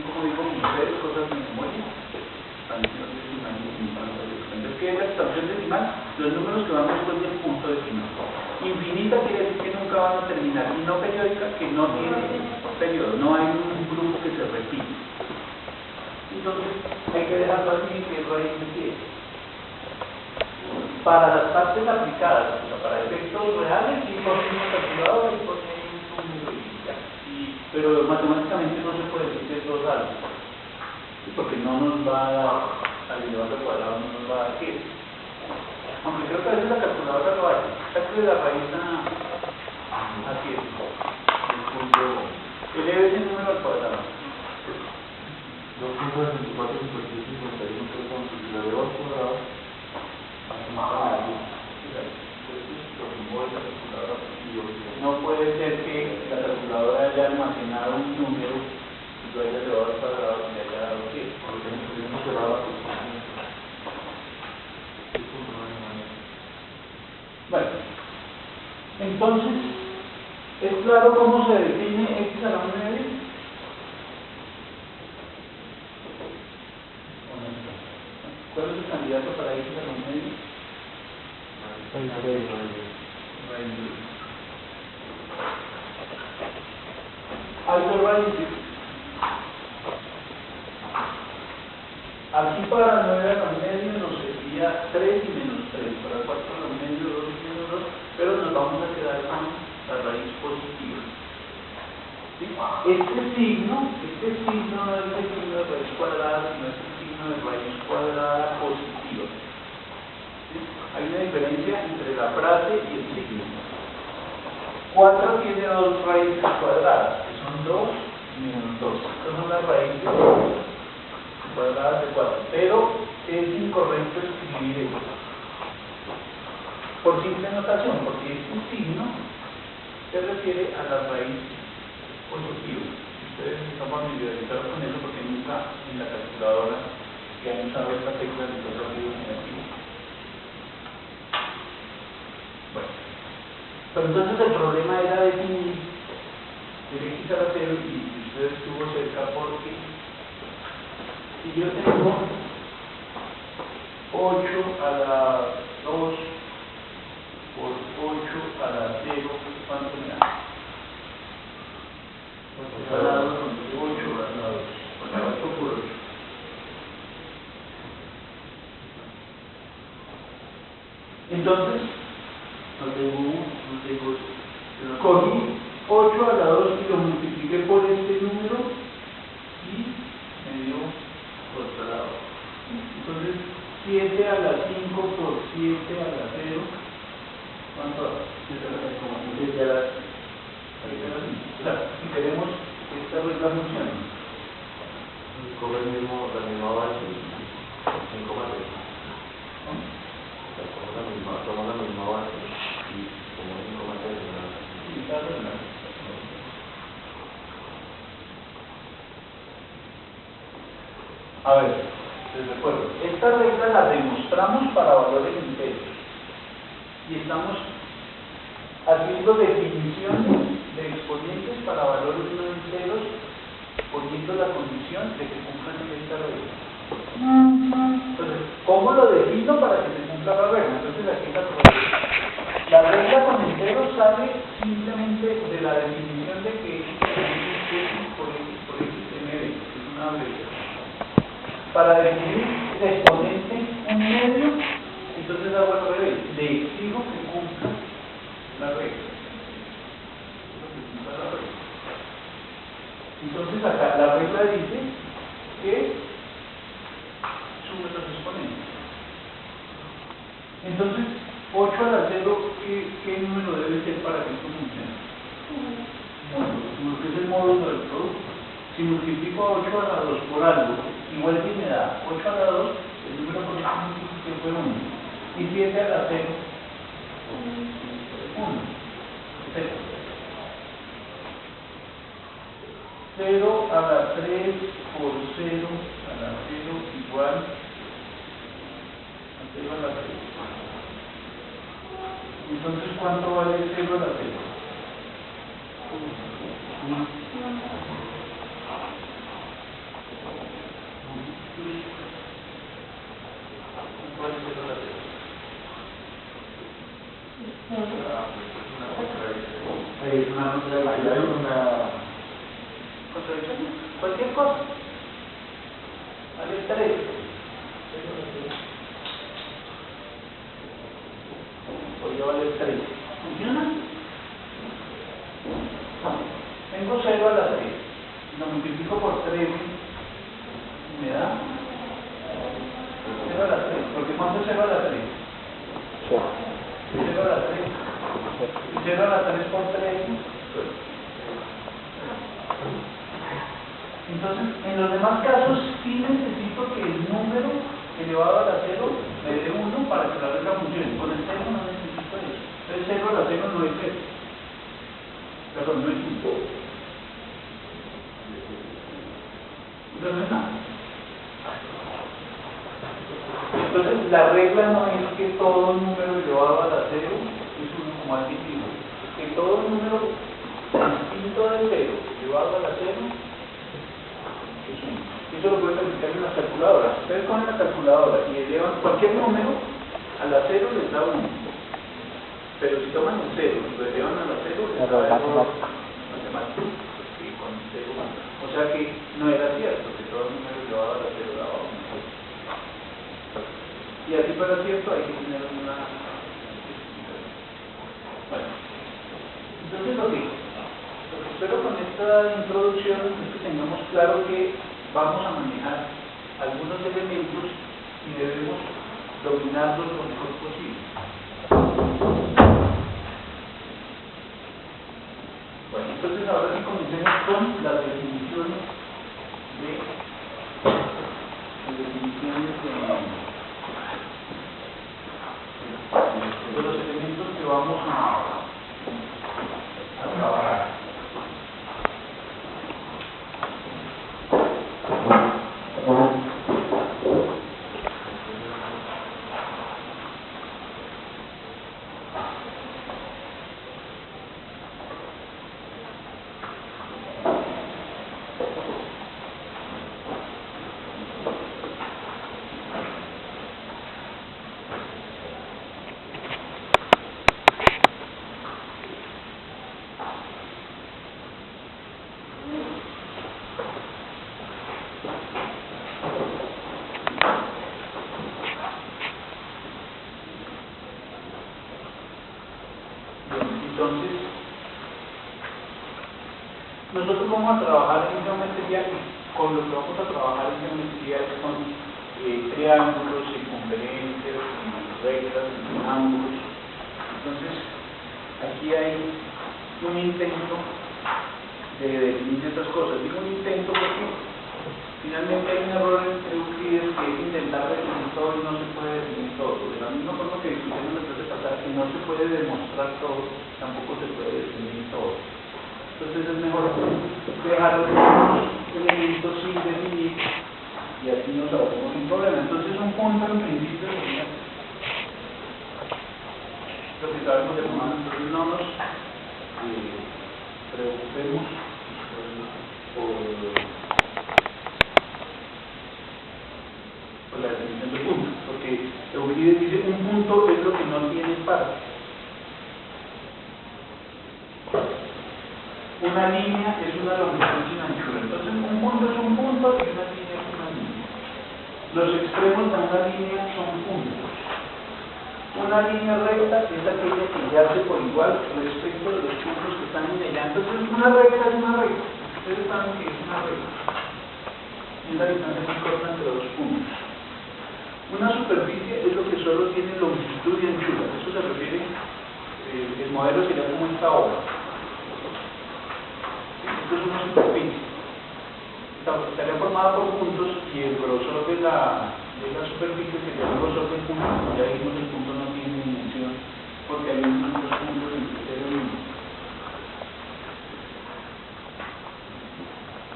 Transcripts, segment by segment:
como digo, mujeres, cosas de memoria, expansión decimal y expansión. Es que la expansión decimal, los números que van después del punto decimal. Infinita quiere decir que nunca van a terminar, y no periódica que no tiene periodo, no hay un grupo que se repite. Entonces hay que dejarlo así, que es raíz de 10. Para las partes aplicadas, o sea, para efectos reales, sí ponen una calculadora y ponen un número y ya. Pero matemáticamente no se puede decir que es dos algo, porque no nos va a dar, al elevado al cuadrado no nos va a dar 10. Aunque creo que a veces la calculadora lo hace. Saque la raíz a 10. Eleve ese número al cuadrado. 2.64, 51, 3 elevado al cuadrado. No puede ser que la calculadora haya almacenado un número y lo haya elevado al cuadrado y le haya dado 10. Bueno, entonces, ¿es claro cómo se define x a la 9? ¿Cuál es el candidato para x a la 9? Alto raíz. Aquí para 9 a la medio nos sería 3 y menos 3, para 4 a la medio 2 y menos 2, pero nos vamos a quedar con la raíz positiva. ¿Sí? Este signo no es el signo de raíz cuadrada, sino es el signo de raíz cuadrada positiva. ¿Sí? Hay una diferencia entre la frase y el signo. 4 tiene dos raíces cuadradas, que son 2 menos 2. Estas son las raíces cuadradas de 4, pero es incorrecto escribir eso por simple notación, porque este signo se refiere a la raíz positiva. Ustedes están familiarizados con eso porque nunca en la calculadora que han usado esta tecla de los rápidos negativos. Bueno, pero entonces el problema era definir el x a la 0 y ustedes estuvo cerca porque si yo tengo 8 a la 2 por 8 a la 0, ¿cuánto me da? 8 a la 2 a la 2, 8 por 8. Entonces, cogí 8 a la 2 y lo multipliqué por este número y me dio 8 a la 2. Entonces, 7 a la 5 por 7 a la 0, ¿cuánto da? 7 a la 5. 7 a la 5. O sea, si queremos que esta regla funcione. Coge la misma base, 5 más 6. Tomamos la misma base y como 5 más 6. Sí, está bien. A ver, les recuerdo, esta regla la demostramos para valores enteros y estamos haciendo definiciones de exponentes para valores no enteros poniendo la condición de que cumplan esta regla. Entonces, ¿cómo lo defino para que se cumpla la regla? Entonces aquí está la regla con enteros sale simplemente de la definición de que x por x en medio, es una abreviación. Para definir exponente un medio, entonces hago al revés, le exijo que cumpla la regla. Entonces acá la regla dice que sume los exponentes. Entonces, 8 a la 0, ¿qué número debe ser para que esto funcione? 1, porque es el módulo del producto. Si multiplico a 8 a la 2 por algo, igual que me da 8 a la 2, el número por el que multipliqué fue 1. Y 7 a la 0, 1. 0. 0 a la 3 por 0 a la 0 igual a 0 a la 3. Entonces, ¿cuánto vale 0 a la 0? 1. es una contradicción, cualquier cosa. Vale 3. Podría valer 3. ¿Funciona? Tengo 0 a la 3. Lo multiplico por 3. ¿Me da? 0 a la 3. ¿Por qué cuánto es 0 a la 3? 0 a la 3. 0 a la 3 por 3. Entonces, en los demás casos, sí necesito que el número elevado a la 0 me dé 1 para que la regla funcione. Con el 0 no necesito eso. El 0 a la 0 no es 0. Perdón, no es 1. Entonces, nada. Entonces, la regla no es que todo número elevado a la 0 es 1 como aquí digo. Que todo número distinto de 0 elevado a la 0 es 1. Eso lo pueden verificar en las calculadoras. Ustedes cogen la calculadora y elevan cualquier número a la 0 les da 1. Pero si toman el 0 y lo elevan a la 0 les da error matemático. Sí, con 0. O sea que no era cierto que todo número elevado a la 0 daba 1. Y así para cierto hay que tener una... Bueno, entonces lo que espero con esta introducción es que tengamos claro que vamos a manejar algunos elementos y debemos dominarlos lo mejor posible. Bueno, entonces ahora sí comencemos con las definiciones de los elementos que vamos a trabajar. Entonces, nosotros vamos a trabajar en geometría y con lo que vamos a trabajar en geometría es con triángulos, circunferencias, rectas, ángulos. Entonces, aquí hay un intento de definir estas cosas. Digo un intento porque finalmente hay un error en Euclides que es intentar definir todo y no se puede definir todo. De la misma forma que discutimos la clase pasada que no se puede demostrar todo, tampoco se puede definir todo. Entonces es mejor dejar algunos elementos sin definir y así nos ahorramos un problema. Entonces un punto en principio sería lo que sabemos de forma, entonces no nos preocupemos por la definición de punto, porque Euclides dice un punto es lo que no tiene parte. Una línea es una longitud sin anchura. Entonces un punto es un punto y una línea es una línea. Los extremos de una línea son puntos. Una línea recta es aquella que yace por igual respecto de los puntos que están en ella. Entonces una recta es una recta. Ustedes saben que es una recta. Es la distancia más corta entre dos puntos. Una superficie es lo que solo tiene longitud y anchura. Eso se refiere, el modelo sería como esta obra. Esto es una superficie. Estaría formada por puntos y el grosor de la superficie sería el grosor del punto. Ya dijimos que el punto no tiene dimensión porque hay unos puntos en cero y uno.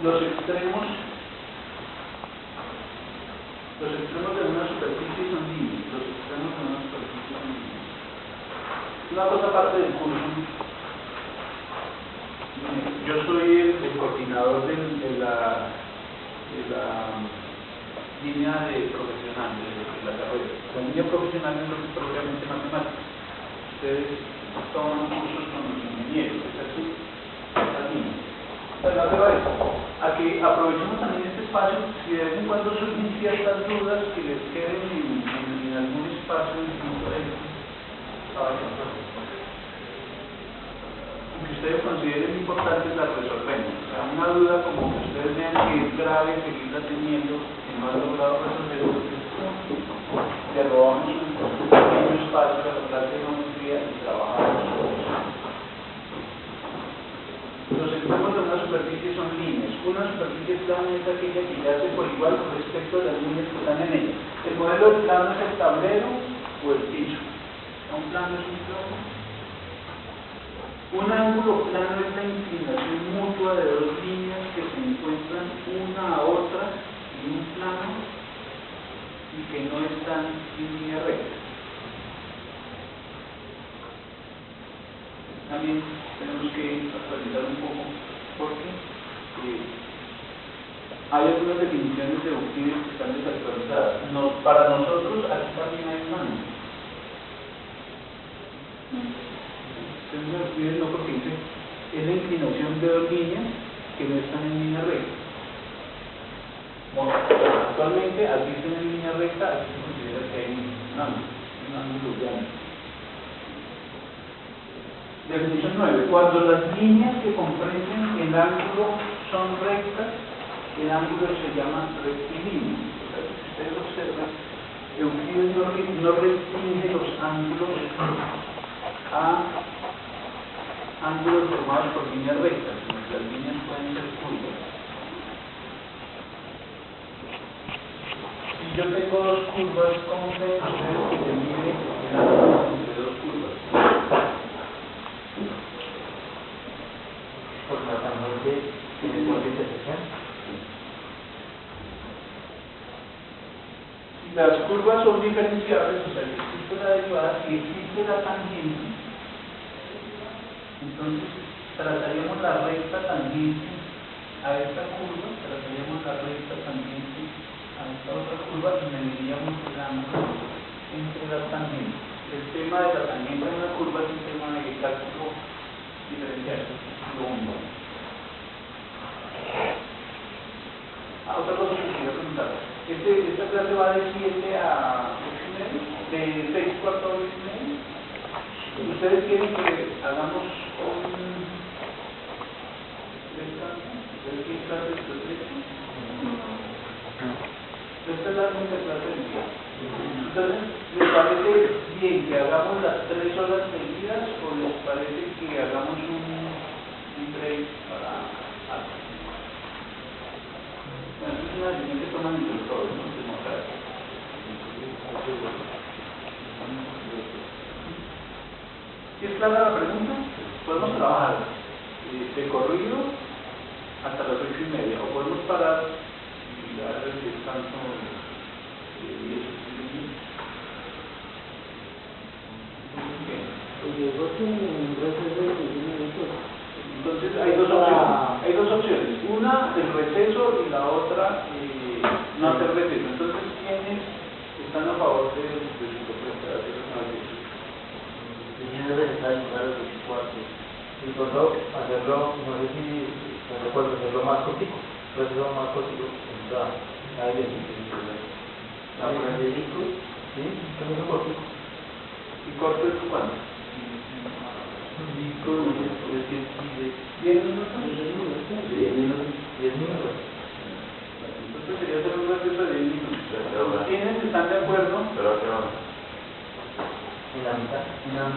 Los extremos de una superficie son líneas. Los extremos de una superficie son líneas. Una cosa aparte del curso. Yo soy el coordinador de la línea de profesional de la carrera. La línea profesional es lo que es propiamente matemática. Ustedes toman cursos con los ingenieros, es así, me refiero a eso, a que aprovechemos también este espacio, si de vez en cuando surgen ciertas dudas que les queden en algún espacio distinto de esto, que ustedes consideren importantes las resolvemos. O sea, una duda como que ustedes vean que es grave seguirla teniendo, que no han logrado resolver, le robamos un pequeño espacio para tratar de geometría y trabajamos. Los extremos de una superficie son líneas. Una superficie plana es aquella que yace por igual con respecto a las líneas que están en ella. El modelo de plano es el tablero o el piso. Un plano es un plano. Un ángulo plano es la inclinación mutua de dos líneas que se encuentran una a otra en un plano y que no están en línea recta. También tenemos que actualizar un poco porque hay algunas definiciones de Euclides que están desactualizadas. Para nosotros aquí también hay un ángulo. Euclides no, porque dice es la inclinación de dos líneas que no están en línea recta. Bueno, actualmente aquí están en línea recta, aquí se considera que hay un ángulo llano. Definición 9. Cuando las líneas que comprenden el ángulo son rectas, el ángulo se llama rectilíneo. O sea, si ustedes observan, Euclides no restringe los ángulos a ángulos formados por líneas rectas, sino que las líneas pueden ser curvas. Si yo tengo dos curvas, ¿cómo creen ustedes que se mide el ángulo entre dos curvas? Porque la tangente tiene su intersección. Si las curvas son diferenciables, o sea, si existe la derivada, si existe la tangente, entonces trazaríamos la recta tangente a esta curva, trazaríamos la recta tangente a esta otra curva y mediríamos el ángulo entre las tangentes. El tema de la tangente en una curva es un tema de cálculo diferencial. Otra cosa que quería preguntar. Esta clase va de 7 a 8:30, de 6 cuartos a 8:30. ¿Ustedes quieren que hagamos un descanso? ¿Ustedes quieren clase de 3? Esta es la única clase del día. Entonces, ¿les parece bien que hagamos las 3 horas seguidas o les parece que hagamos un break para algo? Bueno, es una decisión que toman entre todos, ¿no? ¿Sí es clara la pregunta? Podemos trabajar de corrido hasta las 8:30 o podemos parar y dar el descanso de 10 minutos. Entonces hay dos opciones. Una, el receso y la otra, no hacer receso. Entonces, ¿quiénes están a favor de su propuesta de hacer una receso? Yo debe estar en lugar de 24. Y por eso hacerlo, no sé si me recuerdo, hacerlo más cortico. Hacerlo más cortico. Ahí le digo. La Frederico, ¿sí? Hacerlo cortico. ¿Y corto es cuánto? 10 minutos. 10 minutos. 10 minutos. Entonces sería hacer un receso de 10 minutos. ¿Quiénes están de acuerdo? Pero ¿a qué hora? En la mitad. ¿Y la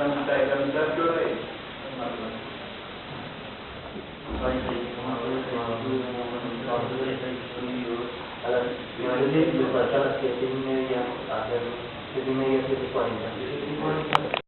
mitad qué hora es? A las 9:30, a las 7:30, a las 7:30, 7:40.